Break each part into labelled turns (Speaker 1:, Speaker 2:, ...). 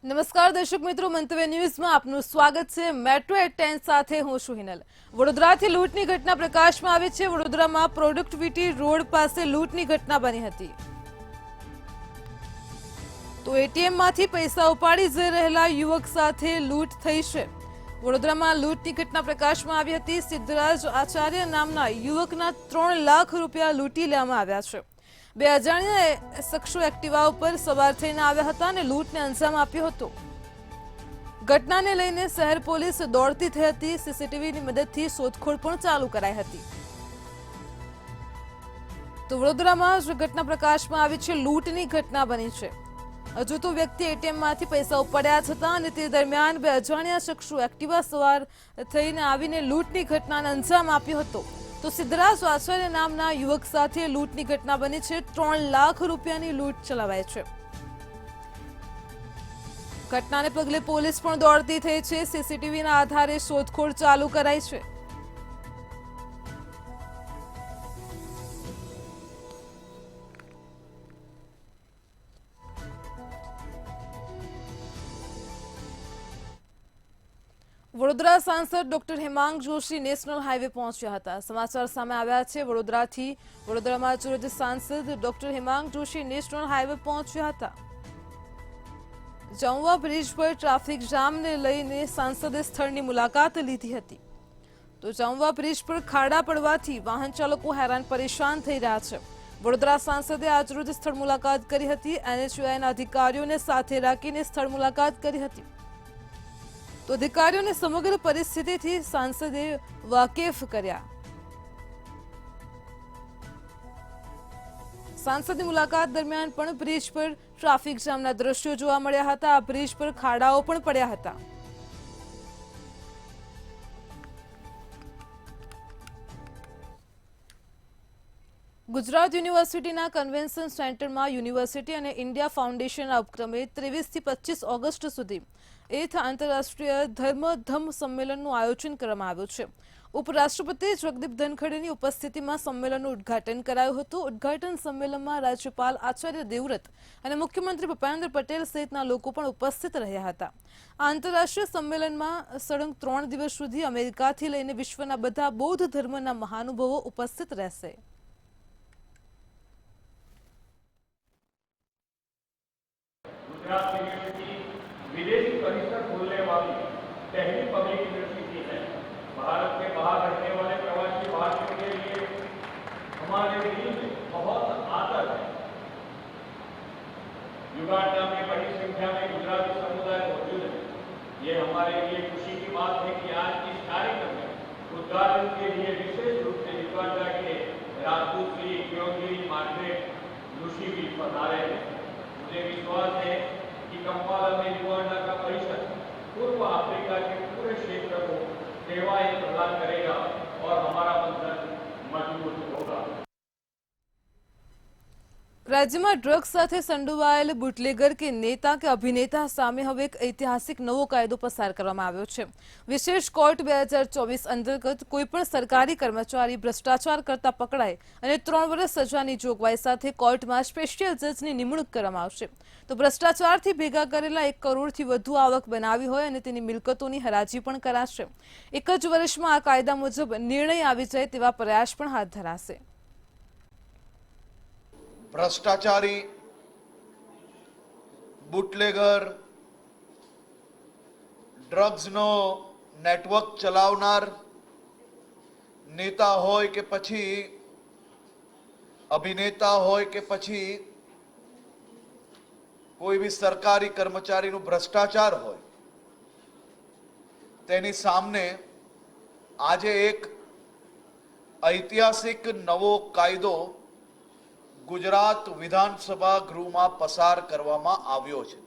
Speaker 1: નમસ્કાર દર્શક મિત્રો, મંતવ્ય ન્યૂઝમાં આપનું સ્વાગત છે। મેટ્રો એટ 10 સાથે હું છું હિનલ। વડોદરાથી લૂંટની ઘટના પ્રકાશમાં આવી છે। વડોદરામાં પ્રોડક્ટિવિટી રોડ પાસે લૂંટની ઘટના બની હતી। તો એટીએમમાંથી પૈસા ઉપાડી જઈ રહેલા યુવક સાથે લૂંટ થઈ છે। વડોદરામાં લૂંટની ઘટના પ્રકાશમાં આવી હતી। સિદ્ધરાજ આચાર્ય નામના યુવકના 3 લાખ રૂપિયા લૂંટી લેવામાં આવ્યા છે। બે અજાણ્યા શખ્સો એક્ટિવા ઉપર સવાર થઈને આવ્યા હતા અને લૂંટને અંજામ આપ્યો હતો। ઘટનાને લઈને શહેર પોલીસ દોડતી થઈ હતી। સીસીટીવીની મદદથી શોધખોળ પણ ચાલુ કરાઈ હતી। તો વડોદરામાં જે ઘટના પ્રકાશમાં આવી છે, લૂંટની ઘટના બની છે। હજુ તો વ્યક્તિ એટીએમમાંથી પૈસા ઉપાડ્યા હતા અને તે દરમિયાન બે અજાણ્યા શખ્સો એક્ટિવા સવાર થઈને આવીને લૂંટની ઘટનાને અંજામ આપ્યો હતો। તો સિદ્ધરાજ આચાર્ય નામના યુવક સાથે લૂંટની ઘટના બની છે। 3 લાખ રૂપિયાની લૂંટ ચલાવાઈ છે। ઘટનાને પગલે પોલીસ પણ દોડતી થઈ છે। સીસીટીવીના આધારે શોધખોળ ચાલુ કરાઈ છે। વડોદરા સાંસદ doctor Hemang Joshi national highway પહોંચ્યા હતા। સમાચાર સામે આવ્યા છે વડોદરાથી। વડોદરામાં સુરત સાંસદ doctor Hemang Joshi national highway પહોંચ્યા હતા। જમવા બ્રિજ પર ટ્રાફિક જામને લઈને સાંસદે સ્થળની મુલાકાત લીધી હતી। તો જમવા બ્રિજ પર ખાડા પડવાથી વાહન ચાલકો હેરાન પરેશાન થઈ રહ્યા છે। વડોદરા સાંસદે આજરોજ સ્થળ મુલાકાત કરી હતી। એનએચએઆઈના અધિકારીઓને સાથે રાખીને સ્થળ મુલાકાત કરી હતી। તો અધિકારીઓને સમગ્ર પરિસ્થિતિથી સાંસદે વાકેફ કર્યા। સાંસદની મુલાકાત દરમિયાન પણ બ્રિજ પર ટ્રાફિક જામના દ્રશ્યો જોવા મળ્યા હતા। આ બ્રિજ પર ખાડાઓ પણ પડ્યા હતા। ગુજરાત યુનિવર્સિટીના કન્વેન્શન સેન્ટરમાં યુનિવર્સિટી અને ઇન્ડિયા ફાઉન્ડેશનના ઉપક્રમે 23 થી 25 ઓગસ્ટ સુધી 8th આંતરરાષ્ટ્રીય ધર્મ સંમેલનનું આયોજન કરવામાં આવ્યું છે। ઉપરાષ્ટ્રપતિ જગદીપ ધનખડની ઉપસ્થિતિમાં સંમેલનનું ઉદ્ઘાટન કરાયું હતું। ઉદ્ઘાટન સંમેલનમાં રાજ્યપાલ આચાર્ય દેવવ્રત અને મુખ્યમંત્રી ભૂપેન્દ્ર પટેલ સહિતના લોકો પણ ઉપસ્થિત રહ્યા હતા। આ આંતરરાષ્ટ્રીય સંમેલનમાં સળંગ 3 દિવસ સુધી અમેરિકાથી લઈને વિશ્વના બધા બૌદ્ધ ધર્મના મહાનુભાવો ઉપસ્થિત રહેશે।
Speaker 2: विदेशी परिसर खोलने वाली पहली पब्लिक यूनिवर्सिटी है। भारत के बाहर रहने वाले प्रवासी भारतीयों के लिए हमारे दिल में बहुत आदर है। युगांडा में बड़ी संख्या में गुजराती समुदाय मौजूद है। ये हमारे लिए खुशी की बात है कि आज इस कार्यक्रम में उद्घाटन के लिए विशेष रूप से युगांडा के राजदूत श्री क्योगिरी मार्गरेट ऋषि भी पधारे हैं। मुझे विश्वास है कि कंपाला में युगांडा का परिषद पूर्व अफ्रीका के पूरे क्षेत्र को सेवाएं प्रदान करेगा और हमारा बंधन मजबूत होगा।
Speaker 1: રાજ્યમાં ડ્રગ્સ સાથે સંડોવાયેલ બુટલેગર કે નેતા કે અભિનેતા સામે હવે એક ઐતિહાસિક નવો કાયદો પસાર કરવામાં આવ્યો છે। વિશેષ કોર્ટ 2024 અંતર્ગત કોઈપણ સરકારી કર્મચારી ભ્રષ્ટાચાર કરતા પકડાય અને 3 વર્ષ સજાની જોગવાઈ સાથે કોર્ટમાં સ્પેશિયલ જજની નિમણૂક કરવામાં આવશે। તો ભ્રષ્ટાચારથી ભેગા કરેલા 1 કરોડથી વધુ આવક બનાવી હોય અને તેની મિલકતોની હરાજી પણ કરાશે। એક જ વર્ષમાં આ કાયદા મુજબ નિર્ણય આવી જાય તેવા પ્રયાસ પણ હાથ ધરાશે।
Speaker 3: ભ્રષ્ટાચારી, બુટલેગર, ડ્રગ્સનો નેટવર્ક ચલાવનાર નેતા હોય કે પછી અભિનેતા હોય કે પછી કોઈ બી સરકારી કર્મચારીનું ભ્રષ્ટાચાર હોય, તેની સામે આજે એક ઐતિહાસિક નવો કાયદો ગુજરાત વિધાનસભા ગૃહમાં પસાર કરવામાં આવ્યો છે।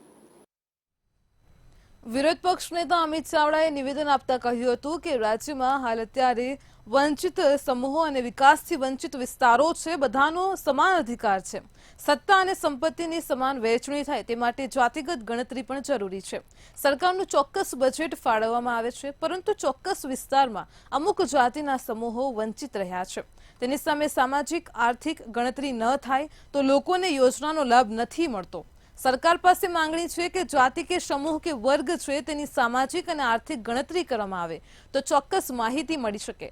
Speaker 1: વિરોધ પક્ષ નેતા અમિત ચાવડાએ નિવેદન આપતા કહ્યું હતું કે રાજ્યમાં હાલ અત્યારે વંચિત સમૂહો અને વિકાસથી વંચિત વિસ્તારો છે, બધાનો સમાન અધિકાર છે। સત્તા અને સંપત્તિની સમાન વહેંચણી થાય તે માટે જાતિગત ગણતરી પણ જરૂરી છે। સરકારનું ચોક્કસ બજેટ ફાળવવામાં આવે છે, પરંતુ ચોક્કસ વિસ્તારમાં અમુક જાતિના સમૂહો વંચિત રહ્યા છે। તેની સામે સામાજિક આર્થિક ગણતરી ન થાય તો લોકોને યોજનાનો લાભ નથી મળતો। સરકાર પાસે માંગણી છે કે જાતિ કે સમૂહ કે વર્ગ છે તેની સામાજિક અને આર્થિક ગણતરી કરવામાં આવે તો ચોક્કસ માહિતી મળી શકે.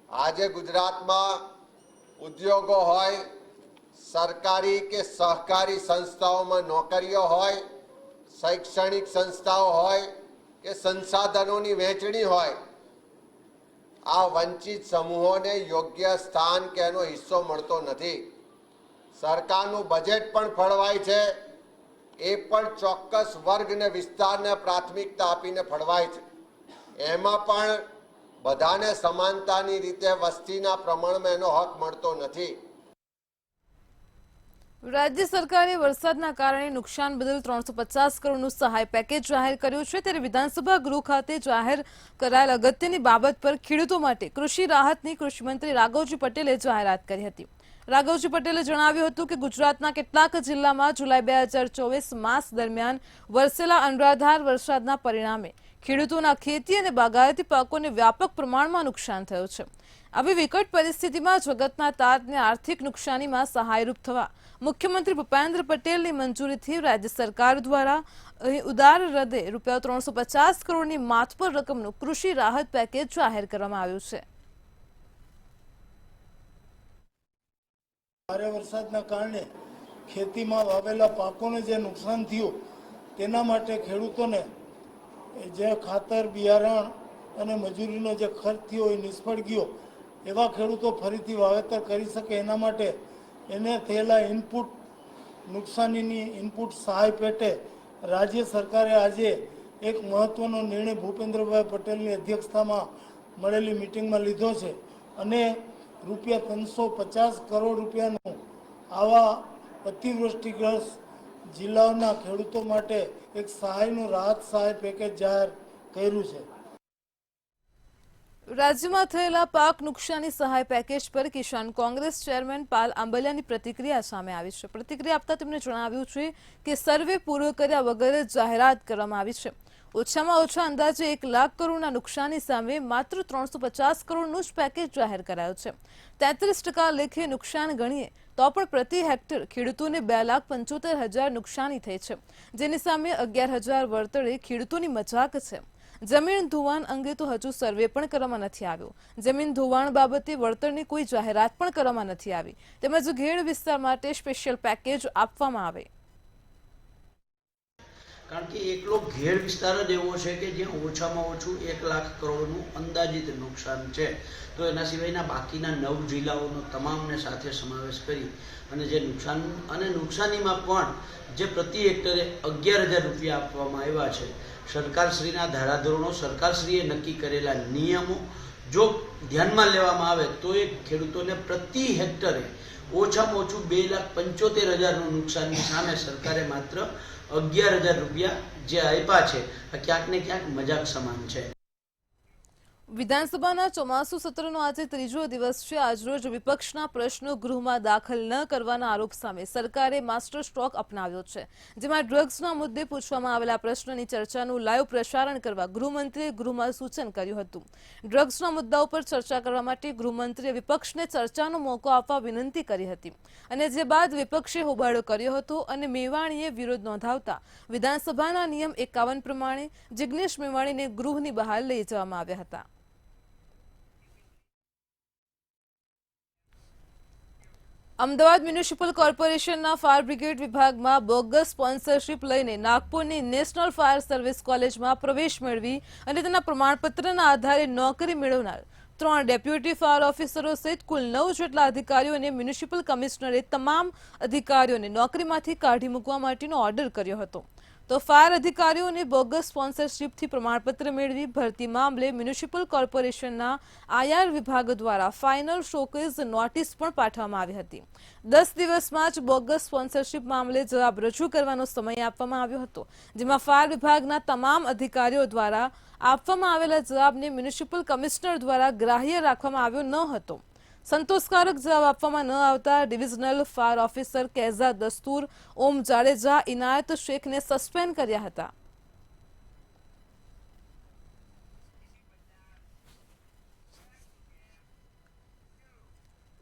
Speaker 4: આજે ગુજરાતમાં ઉદ્યોગો હોય, સરકારી કે સહકારી સંસ્થાઓમાં નોકરીઓ હોય, શૈક્ષણિક સંસ્થાઓ હોય કે સંસાધનોની વહેંચણી હોય, આ વંચિત સમૂહોને યોગ્ય સ્થાન કે એનો હિસ્સો મળતો નથી. સરકારનું બજેટ પણ ફળવાય છે, એ પણ ચોક્કસ વર્ગ ને વિસ્તારને પ્રાથમિકતા આપીને ફળવાય છે. એમાં પણ બધાને સમાનતાની રીતે વસ્તીના પ્રમાણમાં એનો હક મળતો નથી.
Speaker 1: રાજ્ય સરકારે વરસાદના કારણે નુકસાન બદલ 350 કરોડનું સહાય પેકેજ જાહેર કર્યું છે. ત્યારે વિધાનસભા ગૃહ ખાતે જાહેર કરાયેલ અગત્યની બાબત પર ખેડૂતો માટે કૃષિ રાહતની કૃષિમંત્રી રાઘવજી પટેલે જાહેરાત કરી હતી. રાઘવજી પટેલે જણાવ્યું હતું કે ગુજરાતના કેટલાક જિલ્લામાં જુલાઈ 2024 માસ દરમિયાન વરસેલા અનરાધાર વરસાદના પરિણામે ખેડૂતોના ખેતી અને બાગાયતી પાકોને વ્યાપક પ્રમાણમાં નુકસાન થયું છે. આવી વિકટ પરિસ્થિતિમાં જગતના તાતને આર્થિક નુકસાનીમાં સહાયરૂપ થવા મુખ્યમંત્રી ભૂપેન્દ્ર પટેલની મંજૂરીથી રાજ્ય સરકાર દ્વારા ઉદાર હૃદયે ₹350 કરોડની માતબર રકમનું કૃષિ રાહત પેકેજ જાહેર કરવામાં આવ્યું છે.
Speaker 5: ભારે વરસાદના કારણે ખેતીમાં વાવેલા પાકોને જે નુકસાન થયું તેના માટે ખેડૂતોને જે ખાતર, બિયારણ અને મજૂરીનો જે ખર્ચ થયો એ નિષ્ફળ ગયો, એવા ખેડૂતો ફરીથી વાવેતર કરી શકે એના માટે એને થયેલા નુકસાનીની ઇનપુટ સહાય પેટે રાજ્ય સરકારે આજે એક મહત્વનો નિર્ણય ભૂપેન્દ્રભાઈ પટેલની અધ્યક્ષતામાં મળેલી મિટિંગમાં લીધો છે અને ₹350 કરોડ રૂપિયાનું આવા અતિવૃષ્ટિગ્રસ્ત જિલ્લાઓના ખેડૂતો માટે એક સહાયનું રાહત સહાય પેકેજ જાહેર કર્યું છે.
Speaker 1: રાજ્યમાં થયેલા પાક નુકસાની સહાય પેકેજ પર કિસાન કોંગ્રેસ ચેરમેન પાલ આંબલિયાની પ્રતિક્રિયા સામે આવી છે. પ્રતિક્રિયા આપતા તેમણે જણાવ્યું છે કે સર્વે પૂરો કર્યા વગર જાહેરાત કરવામાં આવી છે. ઓછામાં ઓછા અંદાજે 1 લાખ કરોડના નુકસાની સામે માત્ર 350 કરોડનું જ પેકેજ જાહેર કરાયું છે. 33% લેખે નુકસાન ગણીએ તો પણ પ્રતિ હેક્ટર ખેડૂતોને 2,75,000 નુકસાની થઈ છે, જેની સામે 11,000 વળતરે ખેડૂતોની મજાક છે. જમીન ધોવાણ અંગે તો હજુ સર્વે પણ કરવામાં નથી આવ્યો. જમીન ધોવાણ બાબતે વળતરની કોઈ જાહેરાત પણ કરવામાં નથી આવી. તેમજ ઘેડ વિસ્તાર માટે સ્પેશિયલ પેકેજ આપવામાં આવે.
Speaker 6: કારણ કે એકલો ઘેડ વિસ્તાર જ એવો છે કે જ્યાં ઓછામાં ઓછું 1 લાખ કરોડનું અંદાજિત નુકસાન છે. તો એના સિવાયના બાકીના 9 જિલ્લાઓનો તમામને સાથે સમાવેશ કરી અને જે નુકસાન અને નુકસાનીમાં પણ જે પ્રતિ હેક્ટરે 11,000 રૂપિયા આપવામાં આવ્યા છે, સરકારશ્રીના ધારાધોરણો, સરકારશ્રીએ નક્કી કરેલા નિયમો જો ધ્યાનમાં લેવામાં આવે તો એ ખેડૂતોને પ્રતિ હેક્ટરે ઓછામાં ઓછું 2,75,000નું નુકસાનની સામે સરકારે માત્ર 11,000 રૂપિયા જે આપ્યા છે, આ ક્યાંક ને ક્યાંક મજાક સમાન છે.
Speaker 1: વિધાનસભાના ચોમાસુ સત્રનો આજે ત્રીજો દિવસ છે. આજરોજ વિપક્ષના પ્રશ્નો ગૃહમાં દાખલ ન કરવાના આરોપ સામે સરકારે માસ્ટર સ્ટ્રોક અપનાવ્યો છે, જેમાં ડ્રગ્સના મુદ્દે પૂછવામાં આવેલા પ્રશ્નની ચર્ચાનું લાઈવ પ્રસારણ કરવા ગૃહમંત્રીએ ગૃહમાં સૂચન કર્યું હતું. ડ્રગ્સના મુદ્દા ઉપર ચર્ચા કરવા માટે ગૃહમંત્રીએ વિપક્ષને ચર્ચાનો મોકો આપવા વિનંતી કરી હતી અને જે બાદ વિપક્ષે હોબાળો કર્યો હતો અને મેવાણીએ વિરોધ નોંધાવતા વિધાનસભાના નિયમ 51 પ્રમાણે જિગ્નેશ મેવાણીને ગૃહની બહાર લઈ જવામાં આવ્યા હતા. અમદાવાદ મ્યુનિસિપલ કોર્પોરેશનના ફાયર બ્રિગેડ વિભાગમાં બોગસ સ્પોન્સરશિપ લઈને નાગપુરની નેશનલ ફાયર સર્વિસ કોલેજમાં પ્રવેશ મેળવી અને તેના પ્રમાણપત્રના આધારે નોકરી મેળવનાર 3 ડેપ્યુટી ફાયર ઓફિસરો સહિત કુલ 9 જેટલા અધિકારીઓને મ્યુનિસિપલ કમિશનરે તમામ અધિકારીઓને નોકરીમાંથી કાઢી મૂકવા માટેનો ઓર્ડર કર્યો હતો. તો ફાયર અધિકારીઓને બોગસ સ્પોન્સરશિપથી પ્રમાણપત્ર મેળવી ભરતી મામલે મ્યુનિસિપલ કોર્પોરેશનના આઈઆર વિભાગ દ્વારા ફાઇનલ શોકેઝ નોટિસ પણ પાઠવવામાં આવી હતી. 10 દિવસમાં જ બોગસ સ્પોન્સરશિપ મામલે જવાબ રજૂ કરવાનો સમય આપવામાં આવ્યો હતો, જેમાં ફાયર વિભાગના તમામ અધિકારીઓ દ્વારા આપવામાં આવેલા જવાબને મ્યુનિસિપલ કમિશનર દ્વારા ગ્રાહ્ય રાખવામાં આવ્યો ન હતો. સંતોષકારક જવાબ આપવામાં ન આવતા ડિવિઝનલ ફાયર ઓફિસર કેઝા દસ્તુર, ઓમ જાડેજા, ઇનાયત શેખને સસ્પેન્ડ કર્યા હતા.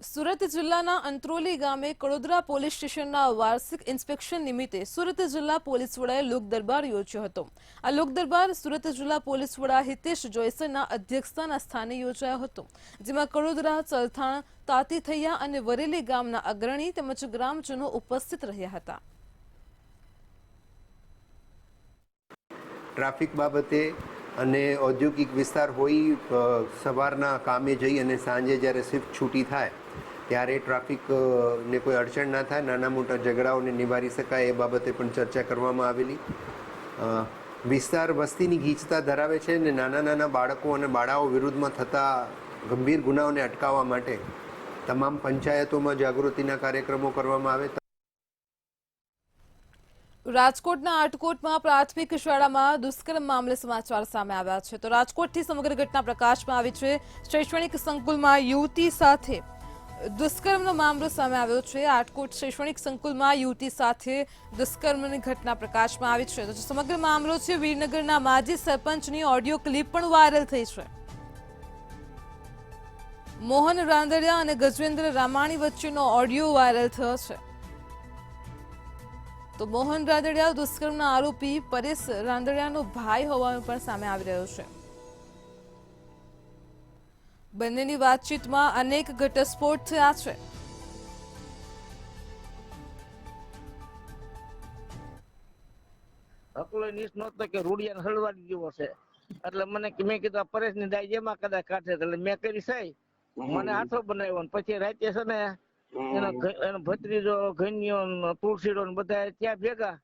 Speaker 1: સુરત જિલ્લાના અંત્રોલી ગામે કડોદરા પોલીસ સ્ટેશનના વાર્ષિક ઇન્સ્પેક્શન નિમિત્તે સુરત જિલ્લા પોલીસ વડાએ લોક દરબાર યોજ્યો હતો. આ લોક દરબાર સુરત જિલ્લા પોલીસ વડા હિતેશ જોયસરના અધ્યક્ષતાના સ્થાને યોજાયો હતો, જેમાં કડોદરા, ચલથાણ, તાતીથૈયા અને વરેલી ગામના અગ્રણી તેમજ ગ્રામજનો ઉપસ્થિત રહ્યા હતા.
Speaker 7: ટ્રાફિક બાબતે અને ઔદ્યોગિક વિસ્તાર હોય સવારના કામે જઈ અને સાંજે જ્યારે શિફ્ટ છૂટી થાય ત્યારે ટ્રાફિકને કોઈ અડચણ ના થાય, નાના મોટા ઝઘડાઓને નિવારી શકાય એ બાબતે પણ ચર્ચા કરવામાં આવેલી. વિસ્તાર વસ્તીની ગીચતા ધરાવે છે અને નાના નાના બાળકો અને બાળાઓ વિરુદ્ધમાં થતા ગંભીર ગુનાઓને અટકાવવા માટે તમામ પંચાયતોમાં જાગૃતિના કાર્યક્રમો કરવામાં આવે.
Speaker 1: રાજકોટના આટકોટમાં પ્રાથમિક શાળામાં દુષ્કર્મ મામલે સમાચાર સામે આવ્યા છે. તો રાજકોટથી સમગ્ર ઘટના પ્રકાશમાં આવી છે. શૈક્ષણિક સંકુલમાં યુવતી સાથે દુષ્કર્મનો મામલો સામે આવ્યો છે. આટકોટ શૈક્ષણિક સંકુલમાં યુવતી સાથે દુષ્કર્મની ઘટના પ્રકાશમાં આવી છે. તો સમગ્ર મામલો છે વીરનગરના માજી સરપંચની ઓડિયો ક્લિપ પણ વાયરલ થઈ છે. મોહન રાંદડિયા અને ગજેન્દ્ર રામાણી વચ્ચેનો ઓડિયો વાયરલ થયો છે. તો મોહન રાંદડિયા દુષ્કર્મના આરોપી પરેશ રાંદડિયાનો ભાઈ હોવાનું પણ સામે આવી રહ્યો છે. બંનેની વાતચીતમાં અનેક ઘટસ્ફોટ થયા છે.
Speaker 8: હકલો નીસ નહોતો કે રૂડિયાને હળવાડી જેવો છે, એટલે મને મેં કીધું પરેશ ની દાઈ જેમાં કદાચ કાઢે, એટલે મેં કરી સાઈ મને હાથો બનાવ્યો. પછી રાતે છે ને એનો ભત્રીજો ઘન્યો તુલસીડો બધા ત્યાં ભેગા,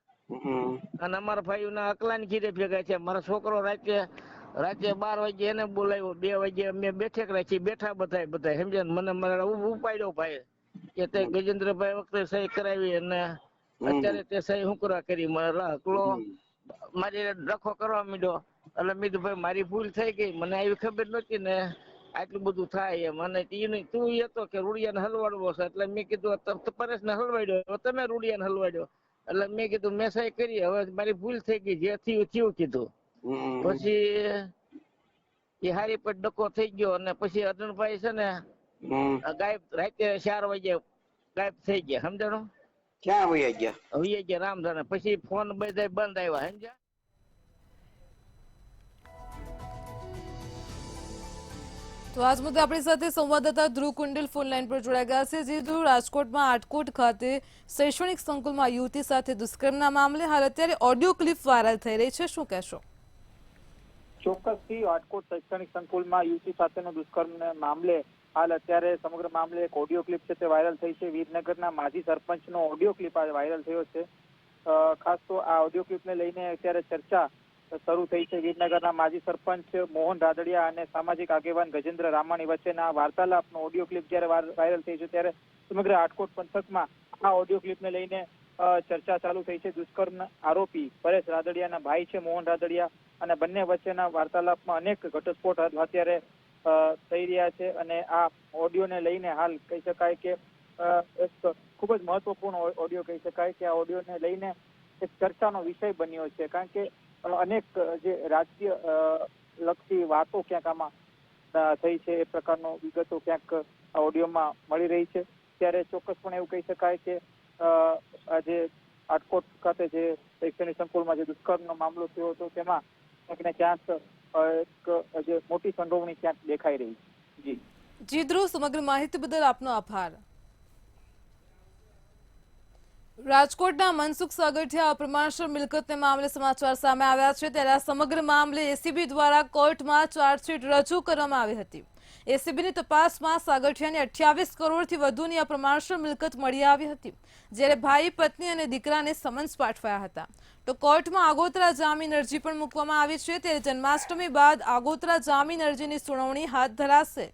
Speaker 8: અને અમારા ભાઈઓ ના અકલાની ઘીરે ભેગા છે. મારો છોકરો રાતે 12 વાગે એને બોલાવ્યો, 2 વાગે અમે બેઠક રાખી, બેઠા બધા સમજે. મને ઉપાડ્યો ભાઈ કે તે ગજેન્દ્રભાઈ વખતે સહી કરાવી અને અત્યારે તે સહી હું કરવા કરી. હકલો મારી ડખો કરવા માંડ્યો, એટલે મેં કીધું ભાઈ મારી ભૂલ થઈ ગઈ, મને આવી ખબર નહોતી ને આટલું બધું થાય એમ. અને તું એ હતો કે રૂડિયાને હલવાડવો છે, એટલે મેં કીધું પરેશને હલવાડ્યો, તમે રૂડિયાને હલવાડ્યો, એટલે મેં કીધું મેં સહી કરી, હવે મારી ભૂલ થઈ ગઈ, જે થયું કીધું. પછી એ હારી પર ડકો થઈ ગયો અને પછી અર્જુનભાઈ છે ને ગાયબ, રાતે 4 વાગે ગાયબ થઈ ગયા. સમજાણું?
Speaker 9: ક્યાં વયા ગયા?
Speaker 8: રામધાને. પછી ફોન બધા બંધ આવ્યા. સમજ્યા?
Speaker 1: તો આજ મુદ્દે આપણી સાથે સંવાદદાતા ધ્રુવ કુંડલ ફોન લાઈન પર જોડાઈ ગયા છે. જે ધ્રુવ, રાજકોટમાં આટકોટ ખાતે શૈક્ષણિક સંકુલમાં યુવતી સાથે દુષ્કર્મના મામલે હાલ અત્યારે ઓડિયો ક્લિપ વાયરલ થઈ રહી છે, શું કહેશો?
Speaker 10: ચોક્કસથી આટકોટ શૈક્ષણિક સંકુલમાં યુવતી સાથેનો દુષ્કર્મના મામલે હાલ અત્યારે સમગ્ર મામલે એક ઓડિયો ક્લિપ છે તે વાયરલ થઈ છે. વીરનગરના માજી સરપંચનો ઓડિયો ક્લિપ વાયરલ થયો છે. ખાસ તો આ ઓડિયો ક્લિપને લઈને અત્યારે ચર્ચા શરૂ થઈ છે. વીરનગરના માજી સરપંચ મોહન રાદડિયા અને સામાજિક આગેવાન ગજેન્દ્ર રામાણી વચ્ચેના વાર્તાલાપનો ઓડિયો ક્લિપ જ્યારે વાયરલ થઈ છે ત્યારે સમગ્ર આટકોટ પંથકમાં આ ઓડિયો ક્લિપને લઈને ચર્ચા ચાલુ થઈ છે. દુષ્કર્મના આરોપી પરેશ રાદડિયાના ભાઈ છે મોહન રાદડિયા, અને બંને વચ્ચેના વાર્તાલાપમાં અનેક ઘટસ્ફોટ અત્યારે થઈ રહ્યા છે. અને આ ઓડિયોને લઈને હાલ કહી શકાય કે એક ખૂબ જ મહત્વપૂર્ણ ઓડિયો કહી શકાય કે આ ઓડિયોને લઈને એક ચર્ચાનો વિષય બન્યો છે. કારણ કે અનેક જે રાજકીય લક્ષી વાતો ક્યાંક આમાં થઈ છે, એ પ્રકારનો વિગતો ક્યાંક આ ઓડિયોમાં મળી રહી છે. ત્યારે ચોક્કસપણે એવું કહી શકાય કે આજે આટકોટ ખાતે જે શૈક્ષણિક સંકુલમાં જે દુષ્કર્મનો મામલો થયો હતો તેમાં ક્યાંક ને ક્યાંક એક જે મોટી સંડોવણી ક્યાંક દેખાઈ રહી છે.
Speaker 1: જી ધ્રુવ, સમગ્ર માહિતી બદલ આપનો આભાર. રાજકોટના મનસુખ સાગઠિયા અપ્રમાણસર મિલકતને મામલે સમાચાર સામે આવ્યા છે. ત્યારે આ સમગ્ર મામલે એસીબી દ્વારા કોર્ટમાં ચાર્જશીટ રજૂ કરવામાં આવી હતી. એસીબીની તપાસમાં સાગઠિયાની 28 કરોડથી વધુની અપ્રમાણસર મિલકત મળી આવી હતી, જ્યારે ભાઈ, પત્ની અને દીકરાને સમન્સ પાઠવાયા હતા. તો કોર્ટમાં આગોતરા જામીન અરજી પણ મૂકવામાં આવી છે. ત્યારે જન્માષ્ટમી બાદ આગોતરા જામીન અરજીની સુનાવણી હાથ ધરાશે.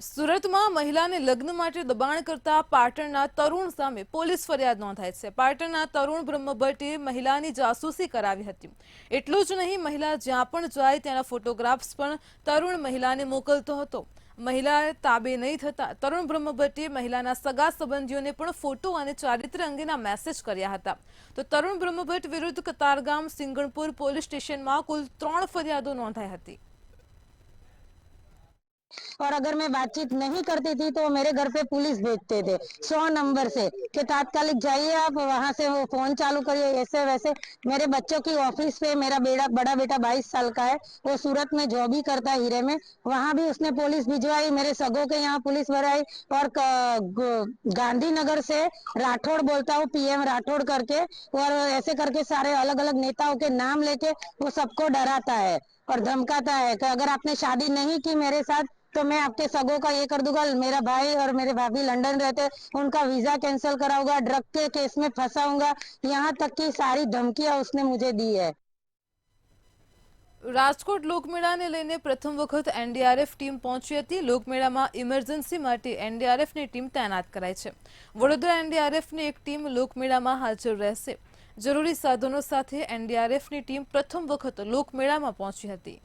Speaker 1: સુરતમાં મહિલાને લગ્ન માટે દબાણ કરતા પાટણના તરુણ સામે પોલીસ ફરિયાદ નોંધાઈ છે. પાટણના તરુણ બ્રહ્મભટ્ટે મહિલાની જાસૂસી કરાવી હતી. એટલું જ નહીં, મહિલા જ્યાં પણ જાય ત્યાંના ફોટોગ્રાફ્સ પણ તરુણ મહિલાને મોકલતો હતો. મહિલા તાબે નહીં થતા તરુણ બ્રહ્મભટ્ટે મહિલાના સગા સંબંધીઓને પણ ફોટો અને ચારિત્ર્ય અંગેના મેસેજ કર્યા હતા. તો તરુણ બ્રહ્મભટ્ટ વિરુદ્ધ કતારગામ સિંગણપુર પોલીસ સ્ટેશનમાં કુલ 3 ફરિયાદો નોંધાઈ હતી.
Speaker 11: और अगर मैं बातचीत नहीं करती थी तो मेरे घर पे पुलिस भेजते थे 100 नंबर से कि तात्कालिक जाइए आप वहां से वो फोन चालू करिए ऐसे वैसे. मेरे बच्चों की ऑफिस पे मेरा बड़ा बेटा 22 साल का है, वो सूरत में जॉब ही करता है हीरे में, वहां भी उसने पुलिस भिजवाई. मेरे सगों के यहाँ पुलिस भराई और गांधीनगर से राठौड़ बोलता हूँ PM राठौड़ करके और ऐसे करके सारे अलग अलग नेताओं के नाम लेके वो सबको डराता है और धमकाता है कि अगर आपने शादी नहीं की मेरे साथ तो मैं आपके सगों का ये कर दूंगा. मेरा भाई और मेरे भाभी लंदन रहते, उनका वीजा कैंसिल कराऊंगा, ड्रग के केस में फंसाऊंगा, यहाँ तक की सारी धमकियां उसने मुझे दी है.
Speaker 1: રાજકોટ લોકમેળાને લઈને પ્રથમ વખત NDRF ટીમ પહોંચી હતી. લોકમેળામાં ઇમરજન્સી માટે NDRFની ટીમ તૈનાત કરાઈ છે. વડોદરા NDRFની એક ટીમ લોકમેળામાં હાજર રહેશે. જરૂરી સાધનો સાથે NDRFની ટીમ પ્રથમ વખત લોકમેળામાં પહોંચી હતી.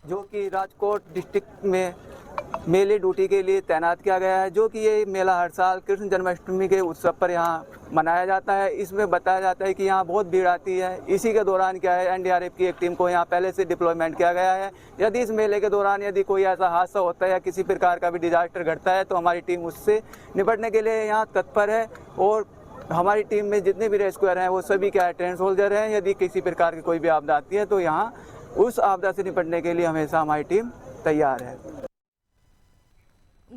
Speaker 12: जो कि राजकोट डिस्ट्रिक्ट में मेले ड्यूटी के लिए तैनात किया गया है, जो कि ये मेला हर साल कृष्ण जन्माष्टमी के उत्सव पर यहाँ मनाया जाता है. इसमें बताया जाता है कि यहाँ बहुत भीड़ आती है. इसी के दौरान क्या है, NDRF की एक टीम को यहाँ पहले से डिप्लॉयमेंट किया गया है. यदि इस मेले के दौरान यदि कोई ऐसा हादसा होता है या किसी प्रकार का भी डिजास्टर घटता है तो हमारी टीम उससे निपटने के लिए यहाँ तत्पर है. और हमारी टीम में जितने भी रेस्क्यूअर हैं वो सभी क्या है, ट्रेन सोल्जर हैं. यदि किसी प्रकार की कोई भी आपदा आती है तो यहाँ उस आपदा से निपटने के लिए हमेशा हमारी टीम तैयार है.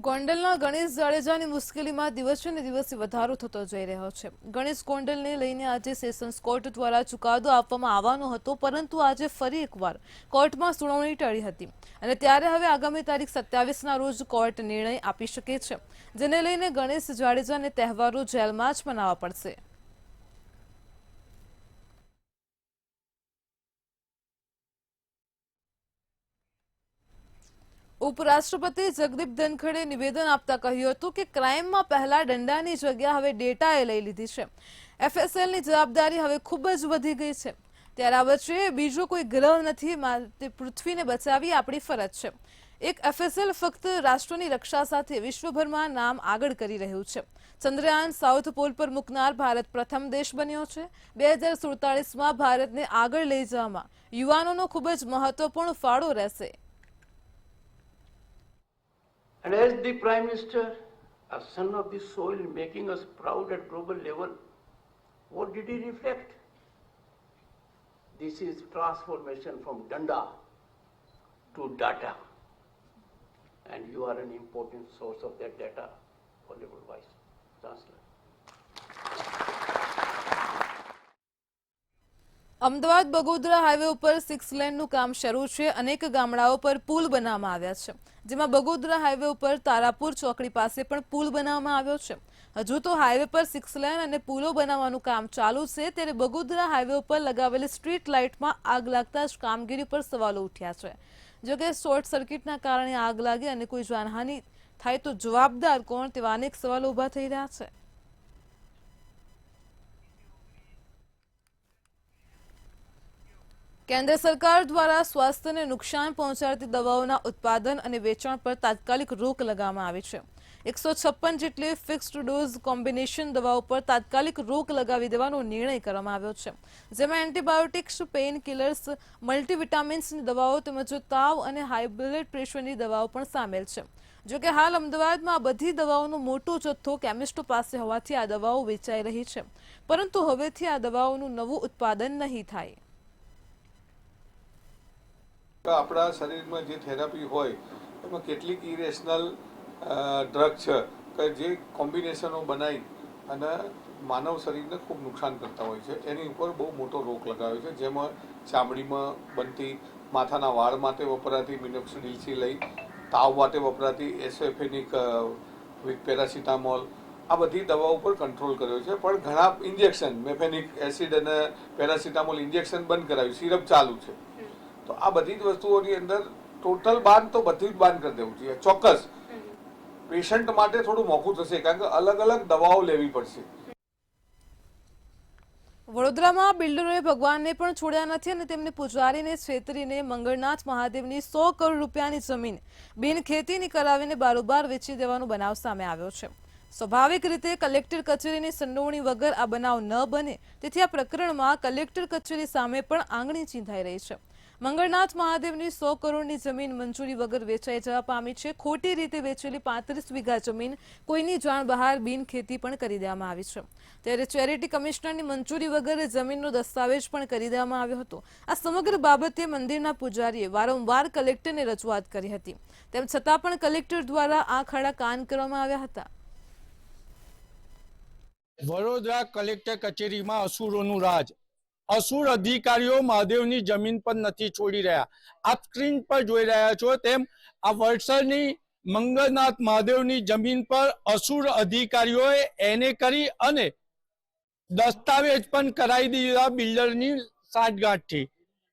Speaker 1: ગોંડલના ગણેશ જાડેજાની મુશ્કેલીમાં દિવસે ને દિવસે વધારો થતો જઈ રહ્યો છે. ગણેશ ગોંડલને લઈને આજે સેશન્સ કોર્ટ દ્વારા ચુકાદો આપવામાં આવવાનો હતો, પરંતુ આજે ફરી એકવાર કોર્ટમાં સુનાવણી ટળી હતી અને ત્યારે હવે આગામી તારીખ 27ના રોજ કોર્ટ નિર્ણય આપી શકે છે, જેને લઈને ગણેશ જાડેજાને તહેવારો જેલમાં જ મનાવવા પડશે. ઉપરાષ્ટ્રપતિ જગદીપ ધનખડે નિવેદન આપતા કહ્યું હતું કે ક્રાઇમમાં પહેલા દંડાની જગ્યા હવે ડેટાએ લઈ લીધી છે. FSLની જવાબદારી હવે ખૂબ જ વધી ગઈ છે. ત્યારે આ વચ્ચે બીજો કોઈ ગ્રહ નથી, માટે પૃથ્વીને બચાવવી આપણી ફરજ છે. એક FSL ફક્ત રાષ્ટ્રની રક્ષા સાથે વિશ્વભરમાં નામ આગળ કરી રહ્યું છે. ચંદ્રયાન સાઉથ પોલ પર મૂકનાર ભારત પ્રથમ દેશ બન્યો છે. 2047માં ભારતને આગળ લઈ જવામાં યુવાનોનો ખૂબ જ મહત્વપૂર્ણ ફાળો રહેશે.
Speaker 13: And as the Prime Minister, a son of the soil, making us proud at global level, what did he reflect? This is transformation from danda to data. And you are an important source of that data, Honorable Vice Chancellor.
Speaker 1: Ahmedabad Bagodara highway ઉપર 6 લેનનું કામ શરૂ છે. અનેક ગામડાઓ પર પુલ બનાવવામાં આવ્યા છે, જેમાં બગોદરા હાઈવે ઉપર તારાપુર ચોકડી પાસે પણ પુલ બનાવવામાં આવ્યો છે. હજુ તો હાઈવે પર 6 લેન અને પુલો બનાવવાનું કામ ચાલુ છે. ત્યારે બગોદરા હાઈવે ઉપર લગાવેલી સ્ટ્રીટ લાઇટમાં આગ લાગતા જ કામગીરી પર સવાલો ઉઠ્યા છે. જોકે શોર્ટ સર્કિટના કારણે આગ લાગી અને કોઈ જાનહાનિ થાય તો જવાબદાર કોણ, તેવા અનેક સવાલો ઊભા થઈ રહ્યા છે. કેન્દ્ર સરકાર દ્વારા સ્વાસ્થ્યને નુકસાન પહોંચાડતી દવાઓના ઉત્પાદન અને વેચાણ પર તાત્કાલિક રોક લગાવવામાં આવી છે. 156 જેટલી ફિક્સ્ડ ડોઝ કોમ્બિનેશન દવાઓ પર તાત્કાલિક રોક લગાવી દેવાનો નિર્ણય કરવામાં આવ્યો છે, જેમાં એન્ટીબાયોટિક્સ, પેઇન કિલર્સ, મલ્ટીવિટામિન્સની દવાઓ તેમજ તાવ અને હાઈ બ્લડ પ્રેશરની દવાઓ પણ સામેલ છે. જોકે હાલ અમદાવાદમાં આ બધી દવાઓનો મોટો જથ્થો કેમિસ્ટો પાસે હોવાથી આ દવાઓ વેચાઈ રહી છે, પરંતુ હવેથી આ દવાઓનું નવું ઉત્પાદન નહીં થાય.
Speaker 14: આપણા શરીરમાં જે થેરાપી હોય એમાં કેટલીક ઇરેશનલ ડ્રગ છે કે જે કોમ્બિનેશનો બનાવી અને માનવ શરીરને ખૂબ નુકસાન કરતા હોય છે. એની ઉપર બહુ મોટો રોક લગાવ્યો છે, જેમાં ચામડીમાં બનતી, માથાના વાળ માટે વપરાતી મિનોક્સિડિલથી લઈ તાવ માટે વપરાતી એસેફેનિક વિથ પેરાસિટામોલ, આ બધી દવાઓ ઉપર કંટ્રોલ કર્યો છે. પણ ઘણા ઇન્જેક્શન, મેફેનિક એસિડ અને પેરાસિટામોલ ઇન્જેક્શન બંધ કરાવ્યું, સિરપ ચાલુ છે. તો આ બધી જ વસ્તુઓની અંદર ટોટલ બાન તો બધું જ બાન કરી દેવું જોઈએ. ચોક્કસ પેશન્ટ માટે થોડું મોંઘું થશે, કારણ કે અલગ અલગ દવાઓ લેવી પડશે.
Speaker 1: વડોદરામાં બિલ્ડરોએ ભગવાનને પણ છોડ્યા નથી અને તેમને પૂજારીને છેતરીને મંગળનાથ મહાદેવની 100 કરોડ રૂપિયાની જમીન બિનખેતીની કરાવીને બારોબાર વેચી દેવાનો બનાવ સામે આવ્યો છે। સ્વાભાવિક રીતે કલેક્ટર કચેરીની સંડોવણી વગર આ બનાવ ન બને તેથી આ પ્રકરણમાં કલેક્ટર કચેરી સામે પણ આંગળી ચીંધાઈ રહી છે। મંગળનાથ મહાદેવની 100 કરોડની જમીન મંજૂરી વગર વેચાઈ જવા પામી છે। ખોટી રીતે વેચેલી 35 વીઘા જમીન કોઈની જાણ બહાર બિનખેતી પણ કરી દેવામાં આવી છે। ત્યારે ચેરિટી કમિશનરની મંજૂરી વગર જમીનનો દસ્તાવેજ પણ કરી દેવામાં આવ્યો હતો। આ સમગ્ર બાબતે મંદિરના પૂજારીએ વારંવાર કલેક્ટરને રજૂઆત કરી હતી, તેમ છતાં પણ કલેક્ટર દ્વારા આંખ આડા કાન કરવામાં આવ્યા હતા।
Speaker 15: વડોદરા કલેક્ટર કચેરીમાં અસુરોનું રાજ। અસુર અધિકારીઓ મહાદેવની જમીન પર નથી છોડી રહ્યા। આપ સ્ક્રીન પર જોઈ રહ્યા છો તેમ આ વલસાડની મંગળનાથ મહાદેવની જમીન પર અસુર અધિકારીઓએ એને કરી અને દસ્તાવેજ પણ કરાવી દીધા બિલ્ડરની સાંઠગાંઠથી।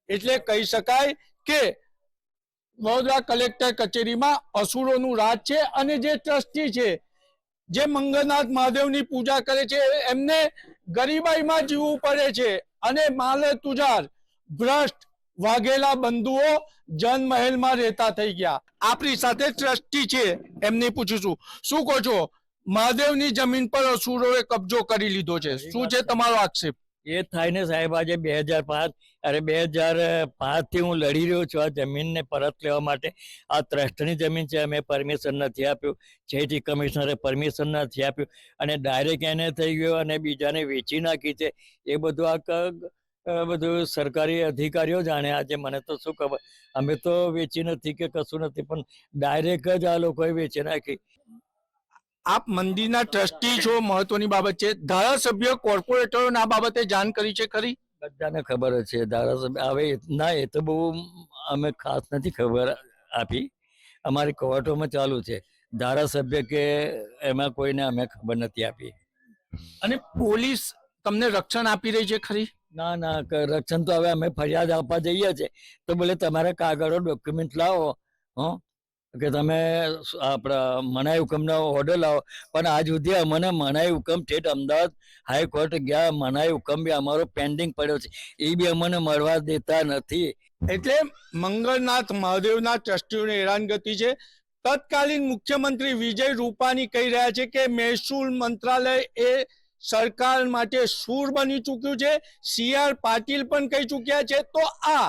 Speaker 15: એટલે કહી શકાય કે વડોદરા કલેક્ટર કચેરીમાં અસુરોનું રાજ છે અને જે ટ્રસ્ટી છે, જે મંગળનાથ મહાદેવની પૂજા કરે છે, એમને ગરીબાઈમાં જીવવું પડે છે અને માલે તુજાર ભ્રષ્ટ વાઘેલા બંધુઓ જનમહેલમાં રહેતા થઈ ગયા। આપણી સાથે ટ્રસ્ટી છે, એમને પૂછીશું, શું કહો છો? મહાદેવની જમીન પર અસુરોએ કબજો કરી લીધો છે, શું છે તમારો આક્ષેપ?
Speaker 16: એ થાય ને સાહેબ, આજે 2005 થી હું લડી રહ્યો છું આ જમીનને પરત લેવા માટે। આ ટ્રસ્ટની જમીન છે, અમે પરમિશન નથી આપ્યું, ચેરિટી કમિશનરે પરમિશન નથી આપ્યું અને ડાયરેક્ટ એને થઈ ગયો અને બીજાને વેચી નાખી છે। એ બધું બધું સરકારી અધિકારીઓ જાણે। આજે મને તો શું ખબર, અમે તો વેચી નથી કે કશું નથી, પણ ડાયરેક્ટ જ આ લોકોએ વેચી નાખી।
Speaker 15: આપ મંદિરના ટ્રસ્ટી છો, મહત્વની બાબત છે। ધારાસભ્ય કોર્પોરેટરોને આ બાબતે જાણ કરી છે ખરી?
Speaker 16: બધાને ખબર જ છે ધારાસભ્ય। હવે ના, એ તો બહુ અમે ખાસ નથી ખબર આપી, અમારી કોર્ટોમાં ચાલુ છે। ધારાસભ્ય કે એમાં કોઈને અમે ખબર નથી આપી।
Speaker 15: અને પોલીસ તમને રક્ષણ આપી રહી છે ખરી?
Speaker 16: ના ના, રક્ષણ તો હવે અમે ફરિયાદ આપવા જઈએ છીએ તો બોલે તમારે કાગળો ડોક્યુમેન્ટ લાવો, કે તમે આપણા મનાઈ હુકમનો ઓર્ડર લાવો, પણ આજ સુધી અમને મનાઈ હુકમ ઠેઠ અમદાવાદ હાઈકોર્ટ ગયા, મનાઈ હુકમ બી અમારો પેન્ડિંગ પડ્યો છે, એ બી અમને મળવા દેતા નથી।
Speaker 15: એટલે મંગળનાથ મહાદેવના ટ્રસ્ટીઓને હેરાનગતિ છે। તત્કાલીન મુખ્યમંત્રી વિજય રૂપાણી કહી રહ્યા છે કે મહેસૂલ મંત્રાલય એ સરકાર માટે સૂર બની ચૂક્યું છે। CR પાટીલ પણ કહી ચૂક્યા છે। તો આ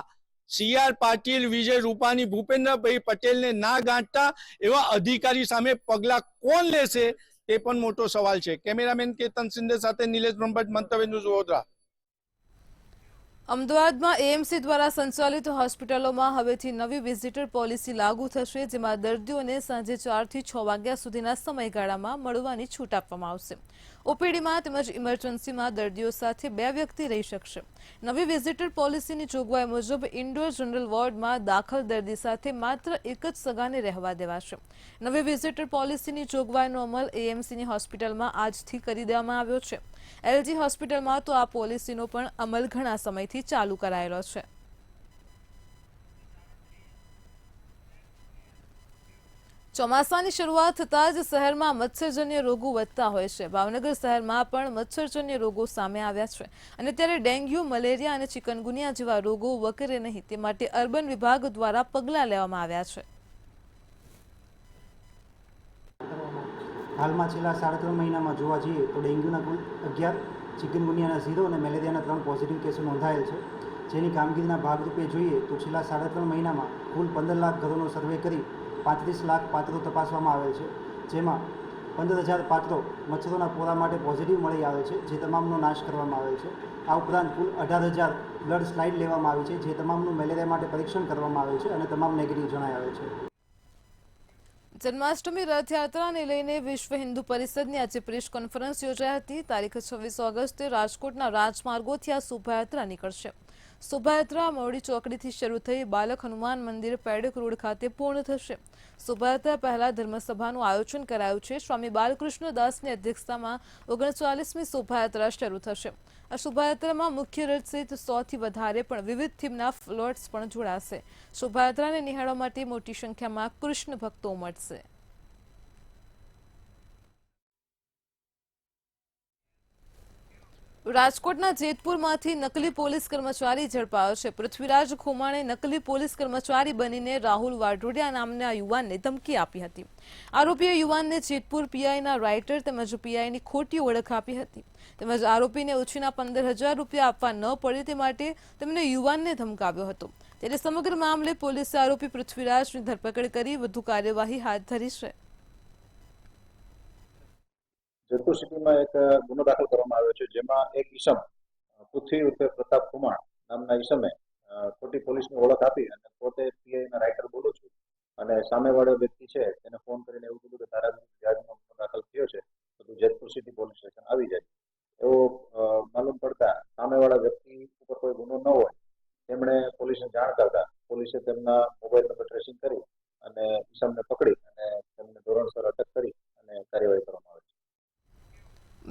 Speaker 15: CR પાટીલ, વિજય રૂપાણી, ભૂપેન્દ્રભાઈ પટેલને ના ગાંઠતા એવા અધિકારી સામે પગલા કોણ લેશે તે પણ મોટો સવાલ છે। કેમેરામેન કેતન સિંધે સાથે નિલેશ બ્રહ્મભટ્ટ, મંતવ્ય ન્યૂઝ, વડોદરા।
Speaker 1: અમદાવાદમાં એએમસી દ્વારા સંચાલિત હોસ્પિટલોમાં હવેથી નવી વિઝિટર પોલિસી લાગુ થશે, જેમાં દર્દીઓને સાંજે 4 થી 6 વાગ્યા સુધીના સમયગાળામાં મળવાની છૂટ આપવામાં આવશે। ઓપીડીમાં તેમજ ઇમરજન્સીમાં દર્દીઓ સાથે 2 વ્યક્તિ રહી શકશે। નવી વિઝિટર પોલિસીની જોગવાઈ મુજબ ઇન્ડોર જનરલ વોર્ડમાં દાખલ દર્દી સાથે માત્ર એક જ સગાને રહેવા દેવાશે। નવી વિઝિટર પોલિસીની જોગવાઈનો અમલ એએમસીની હોસ્પિટલમાં આજથી કરી દેવામાં આવ્યો છે। એલજી હોસ્પિટલમાં તો આ પોલિસીનો પણ અમલ ઘણા સમયથી ચાલુ કરાયેલો છે। ચોમાસાની શરૂઆત થતાં જ શહેરમાં મચ્છરજન્ય રોગો વધતા હોય છે। ભાવનગર શહેરમાં પણ મચ્છરજન્ય રોગો સામે આવ્યા છે અને ત્યારે ડેન્ગ્યુ, મલેરિયા અને ચિકનગુનિયા જેવા રોગો વકરે નહીં તે માટે અર્બન વિભાગ દ્વારા પગલાં લેવામાં આવ્યા છે।
Speaker 17: હાલમાં છેલ્લા 3.5 મહિનામાં જોવા જઈએ તો ડેન્ગ્યુના કુલ 11, ચિકનગુનિયાના 0 અને મેલેરિયાના 3 પોઝિટિવ કેસો નોંધાયેલ છે। જેની કામગીરીના ભાગરૂપે જોઈએ તો છેલ્લા 3.5 મહિનામાં કુલ 15 લાખ ઘરોનો સર્વે કરી 35 લાખ પાત્રો તપાસવામાં આવેલ છે, જેમાં 15,000 પાત્રો મચ્છરોના પોરા માટે પોઝિટિવ મળી આવે છે, જે તમામનો નાશ કરવામાં આવેલ છે। આ ઉપરાંત કુલ 18,000 બ્લડ સ્લાઇડ લેવામાં આવી છે, જે તમામનું મેલેરિયા માટે પરીક્ષણ કરવામાં આવેલ છે અને તમામ નેગેટિવ જણાય આવે છે।
Speaker 1: જન્માષ્ટમી રથયાત્રાને લઈને વિશ્વ હિન્દુ પરિષદની આજે પ્રેસ કોન્ફરન્સ યોજાઈ હતી। તારીખ 26 ઓગસ્ટે રાજકોટના રાજમાર્ગોથી આ શોભાયાત્રા નીકળશે। શોભાયાત્રા મોવડી ચોકડીથી શરૂ થઈ બાલક હનુમાન મંદિર પેડક રોડ ખાતે પૂર્ણ થશે। શોભાયાત્રા પહેલા ધર્મસભાનું આયોજન કરાયું છે। સ્વામી બાલકૃષ્ણ દાસની અધ્યક્ષતામાં 39મી શોભાયાત્રા શરૂ થશે। આ શોભાયાત્રામાં મુખ્ય રથ સહિત 100થી વધારે પણ વિવિધ થીમના ફ્લોટ્સ પણ જોડાશે। શોભાયાત્રાને નિહાળવા માટે મોટી સંખ્યામાં કૃષ્ણ ભક્તો ઉમટશે। રાજકોટના જેતપુરમાંથી નકલી પોલીસ કર્મચારી ઝડપાયો છે. પૃથ્વીરાજ ખુમાણે નકલી પોલીસ કર્મચારી બનીને રાહુલ વાઢોડિયા નામના યુવાનને ધમકી આપી હતી. આરોપીએ યુવાનને જેતપુર પીઆઈના રાઇટર તેમજ પીઆઈની ખોટી ઓળખ આપી હતી તેમજ આરોપીને ઉછીના 15,000 રૂપિયા આપવા ન પડે તે માટે તેમણે યુવાનને ધમકાવ્યો હતો. ત્યારે સમગ્ર મામલે પોલીસે આરોપી પૃથ્વીરાજની ધરપકડ કરી વધુ કાર્યવાહી હાથ ધરી છે.
Speaker 18: જેતપુર સિટીમાં એક ગુનો દાખલ કરવામાં આવ્યો છે, જેમાં એક ઈસમ પૃથ્વી ઉર્ફે પ્રતાપ કુમાર નામના ઈસમે ખોટી પોલીસની ઓળખ આપી અને પોતે પીઆઈના રાઇટર બોલું છું અને સામેવાળો વ્યક્તિ છે તેને ફોન કરીને એવું કીધું કે તારા વિરુદ્ધ વ્યાજનો ગુનો દાખલ થયો છે તો તું જેતપુર સિટી પોલીસ સ્ટેશન આવી જાય. એવો માલુમ પડતા સામેવાળા વ્યક્તિ ઉપર કોઈ ગુનો ન હોય તેમણે પોલીસને જાણ કરતા પોલીસે તેમના મોબાઈલ નંબર ટ્રેસિંગ કરી અને ઈસમને પકડી અને તેમને ધોરણસર અટક કરી અને કાર્યવાહી કરવામાં આવી.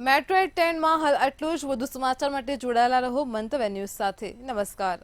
Speaker 1: મેટ્રો 10 માં હાલ આટલું જ. વધુ સમાચાર માટે જોડાયેલા રહો મંતવ્ય ન્યૂઝ સાથે. નમસ્કાર.